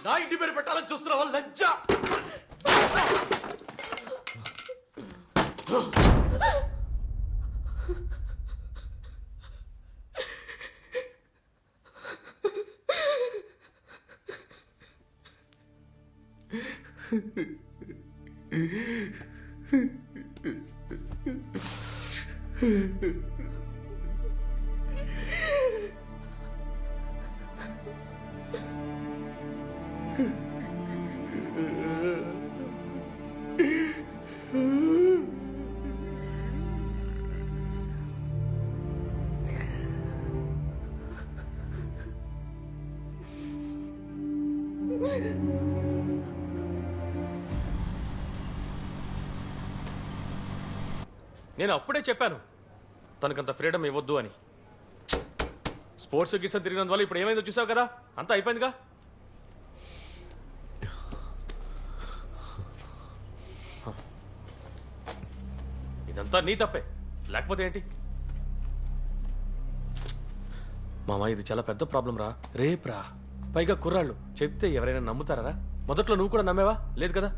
నా ఇంటి పేరు పెట్టాలని చూస్తున్నావా? లజ్జ. నేను అప్పుడే చెప్పాను తనకంత ఫ్రీడమ్ ఇవ్వద్దు అని. స్పోర్ట్స్ గిట్స్ తిరిగినందువల్ల ఇప్పుడు ఏమైందో చూసావు కదా, అంతా అయిపోయిందిగా. ఇదంతా నీ తప్పే, లేకపోతే ఏంటి? మామ ఇది చాలా పెద్ద ప్రాబ్లం రా, రేప్రా. పైగా కుర్రాళ్ళు చెప్తే ఎవరైనా నమ్ముతారా? మొదట్లో నువ్వు కూడా నమ్మేవా? లేదు కదా.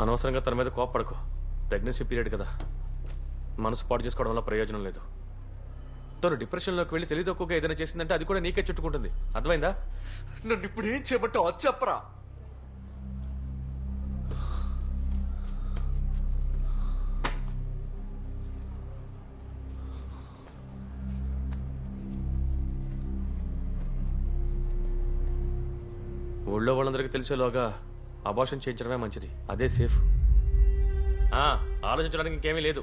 అనవసరంగా తన మీద కోప్పడకు. ప్రెగ్నెన్సీ పీరియడ్ కదా, మనసు పాటు చేసుకోవడం వల్ల ప్రయోజనం లేదు. తను డిప్రెషన్లోకి వెళ్ళి తెలియదొక్కగా ఏదైనా చేసిందంటే అది కూడా నీకే చుట్టుకుంటుంది. అర్థమైందా? నన్ను ఇప్పుడు ఏం చేయబట్టావు అది చెప్పరా? ఊళ్ళో వాళ్ళందరికీ తెలిసేలోగా అబార్షన్ చేయించడమే మంచిది, అదే సేఫ్. ఆలోచించడానికి ఇంకేమీ లేదు.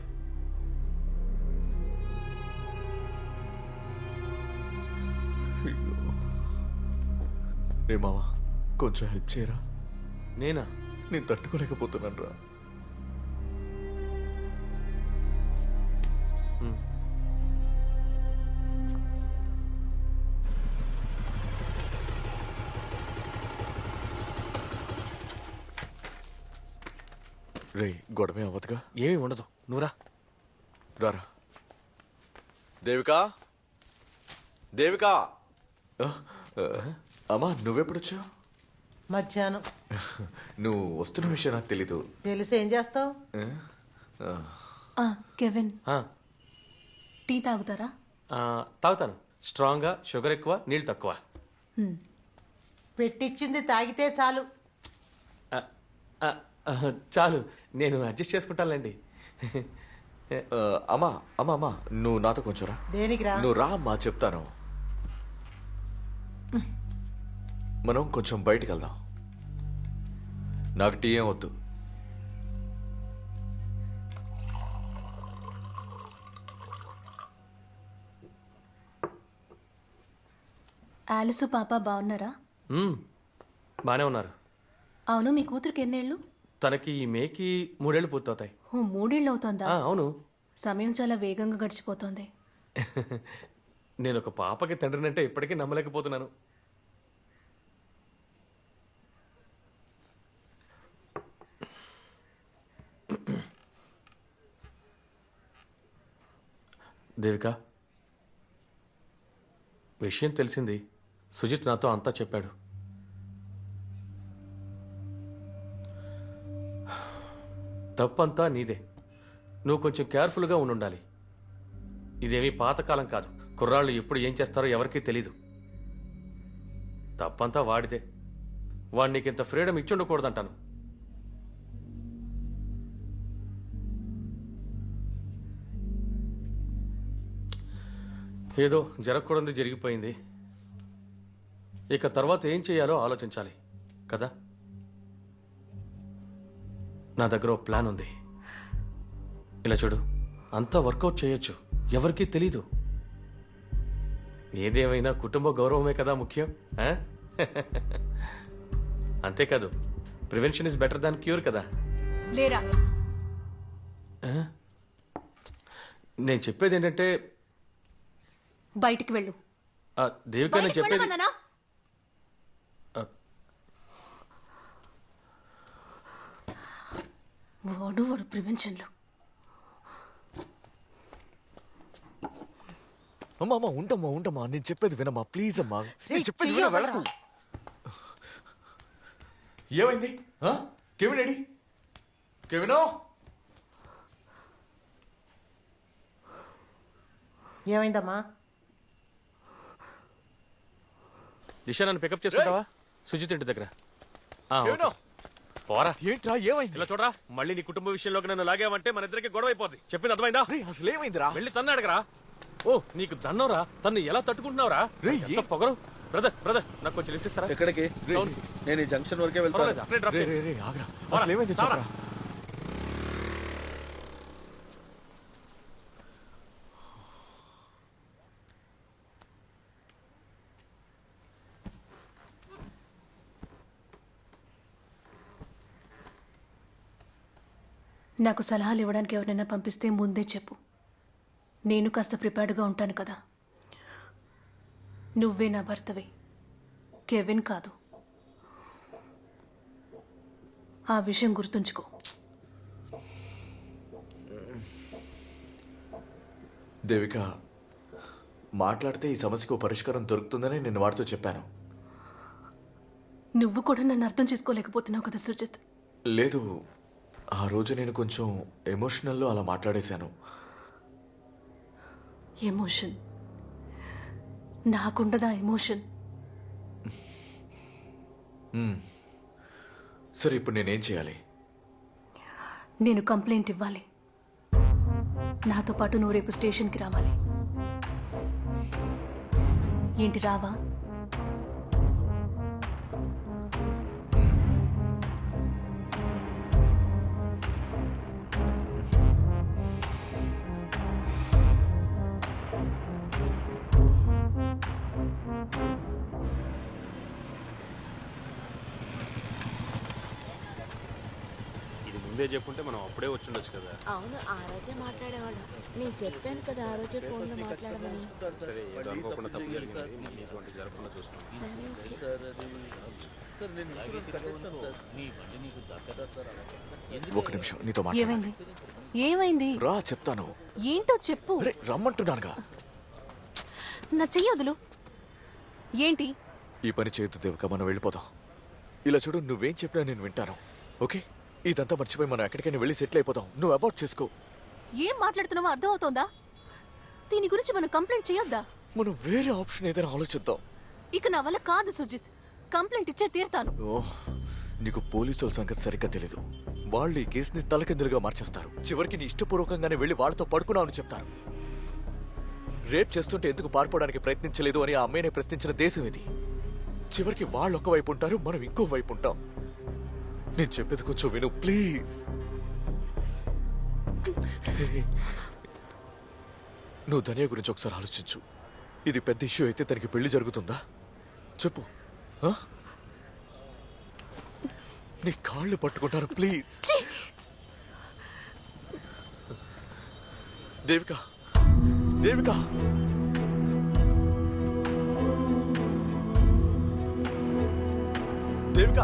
రే మావా, కొంచెం హెల్ప్ చేయరా. నేనా? నేను తట్టుకోలేకపోతున్నాను రా. రే గొడవే అవ్వదుగా? ఏమీ ఉండదు, నువ్వురా. రారా. దేవికా, దేవికా. అమ్మా నువ్వెప్పుడొచ్చావు? మధ్యాహ్నం. నువ్వు వస్తున్న విషయం నాకు తెలీదు. తెలిసి ఏం చేస్తావు? కెవిన్, టీ తాగుతారా? తాగుతాను. స్ట్రాంగ్గా, షుగర్ ఎక్కువ, నీళ్ళు తక్కువ. పెట్టించింది తాగితే చాలు. చాలు, నేను అడ్జస్ట్ చేసుకుంటానులేండి. అమ్మా అమ్మా అమ్మా నువ్వు నాతో కొంచెం రా. దేనికి రా? నువ్వు రా అమ్మా, చెప్తాను. మనం కొంచెం బయటికి వెళ్దాం. నాకు టీ ఏం వద్దు. ఆలిసు పాప బాగున్నారా? బాగానే ఉన్నారు. అవును, మీ కూతురికి ఎన్నేళ్ళు? తనకి ఈ మేకి 3 ఏళ్ళు పూర్తవుతాయి. 3 ఏళ్ళు అవుతోందా? అవును. సమయం చాలా వేగంగా గడిచిపోతోంది. నేను ఒక పాపకి తండ్రినంటే ఇప్పటికీ నమ్మలేకపోతున్నాను. దేవిక, విషయం తెలిసింది. సుజిత్ నాతో అంతా చెప్పాడు. తప్పంతా నీదే. నువ్వు కొంచెం కేర్ఫుల్గా ఉండాలి. ఇదేమీ పాతకాలం కాదు. కుర్రాళ్ళు ఎప్పుడు ఏం చేస్తారో ఎవరికీ తెలీదు. తప్పంతా వాడిదే. వాడు నీకింత ఫ్రీడమ్ ఇచ్చి ఉండకూడదంటాను. ఏదో జరగకూడదు జరిగిపోయింది. ఇక తర్వాత ఏం చేయాలో ఆలోచించాలి కదా. నా దగ్గర ఓ ప్లాన్ ఉంది. ఇలా చూడు, అంతా వర్కౌట్ చేయొచ్చు, ఎవరికీ తెలీదు. ఏదేమైనా కుటుంబ గౌరవమే కదా ముఖ్యం. అంతేకాదు, prevention is better than cure కదా. లేరా? నేను చెప్పేది ఏంటంటే, బయటికి వెళ్ళు. దేవిక నేను చెప్పేది. వాడు ప్రివెన్షన్లో. అమ్మా అమ్మా ఉండమ్మా నేను చెప్పేది వినమ్మా ప్లీజ్ అమ్మా నేను చెప్పేది చెయ్యి విన, వెళ్ళకు. ఏమైంది కెవిన్ ఏడి కెవినో ఏమైందమ్మా? దిశ నన్ను పికప్ చేసుకుంటావా సుజిత్ ఇంటి దగ్గర ఆ, ఓకే. కెవినో పోరా ఏంట్రా ఏమైంది? ఇలా చూడరా మళ్ళీ నీ కుటుంబ విషయంలోకి నన్ను లాగావంటే మన ఇద్దరికి గొడవ అయిపోద్ది చెప్పింది అర్థమైందా రేయ్, అసలు ఏమైందిరా? వెళ్ళి తన్ను అడగరా ఓ నీకు దన్నవరా తన్ను ఎలా తట్టుకుంటున్నావురా రేయ్, ఎంత పొగరు బ్రదర్ నాకు కొంచెం లిఫ్ట్ ఇస్తారా ఎక్కడికి టౌన్. నేను ఈ జంక్షన్ వరకే వెళ్తాను పర్వాలేదు, అక్కడే డ్రాప్ రే చేయి. రే రే ఆగ్రా పోరా, అసలు ఏమైంది రారా. చెప్పరా? నాకు సలహాలు ఇవ్వడానికి ఎవరైనా పంపిస్తే ముందే చెప్పు. నేను కాస్త ప్రిపేర్డ్గా ఉంటాను కదా. నువ్వే నా భర్తవి, కెవిన్ కాదు. ఆ విషయం గుర్తుంచుకో. దేవిక మాట్లాడితే ఈ సమస్యకు పరిష్కారం దొరుకుతుందని నేను వాడితో చెప్పాను. నువ్వు కూడా నన్ను అర్థం చేసుకోలేకపోతున్నావు కదా సుజిత్. లేదు ఆ రోజు నేను కొంచెం ఎమోషనల్లో అలా మాట్లాడేశాను. ఎమోషన్ నాకుండదా? ఎమోషన్ సరే ఇప్పుడు నేనేం చేయాలి? నేను కంప్లైంట్ ఇవ్వాలి. నాతో పాటు నువ్వు రేపు స్టేషన్కి రావాలి. ఏంటి రావా? ఇది ముందే చెప్పుంటే మనం అప్పుడే వచ్చుండొచ్చు కదా. అవును, ఆ రోజే మాట్లాడేవాళ్ళం. నేను చెప్పాను కదా ఆ రోజే ఫోన్లో మాట్లాడమని. సరే ఏదో అనుకోకుండా తప్పు జరిగింది, మళ్ళీ ఇటువంటి జరగకుండా చూసుకున్నాం. సరే, ఓకే. ఒక నిమిషం నీతో మాట్లాడాలి. ఏమైంది? ఏమైంది? రా చెప్తాను. ఏంటో చెప్పు. రే రమ్మంటున్నానుగా. నా చెయ్యొదులు. ఏంటి? ఈ పని చేయొద్దు దేవిక, మనం వెళ్ళిపోదాం. ఇలా చూడు, నువ్వేం చెప్పినా నేను వింటాను. ఓకే, ఇదంతా మర్చిపోయి మనం ఎక్కడికైనా వెళ్ళి సెటిల్ అయిపోదాం. నువ్వు అబౌట్ చేసుకో. ఏం మాట్లాడుతున్నావో అర్థమవుతోందా? దీని గురించి మనం కంప్లైంట్ చేయొద్దా? మనం వేరే ఆప్షన్ ఏదైనా ఆలోచిద్దాం. ఇక నా వల్ల కాదు సుజిత్. కంప్లైంట్ ఇచ్చే తీరుతాను. ఓ, నీకు పోలీసుల సంగతి సరిగ్గా తెలీదు. వాళ్ళు ఈ కేసుని తలకిందులుగా మార్చేస్తారు. చివరికి నీ ఇష్టపూర్వకంగానే వెళ్ళి వాళ్ళతో పడుకున్నావని చెప్తారు. రేప్ చేస్తుంటే ఎందుకు పారిపోవడానికి ప్రయత్నించలేదు అని ఆ అమ్మాయిని ప్రశ్నించిన దేశం ఇది. చివరికి వాళ్ళు ఒక వైపు ఉంటారు, మనం ఇంకో వైపు ఉంటాం. నేను చెప్పేది కొంచెం విను ప్లీజ్. నువ్వు ధనియా గురించి ఒకసారి ఆలోచించు. ఇది పెద్ద ఇష్యూ అయితే తనకి పెళ్లి జరుగుతుందా చెప్పు. ఆ? నీ కాళ్ళు పట్టుకుంటారు ప్లీజ్. దేవిక దేవిక దేవిక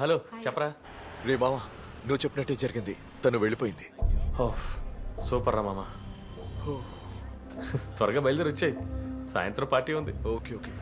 హలో చెప్పరా రే మామ, నువ్వు చెప్పినట్టే జరిగింది. తను వెళ్ళిపోయింది. ఓ సూపర్ రా మామ. త్వరగా బయలుదేరి వచ్చాయి, సాయంత్రం పార్టీ ఉంది. Okay okay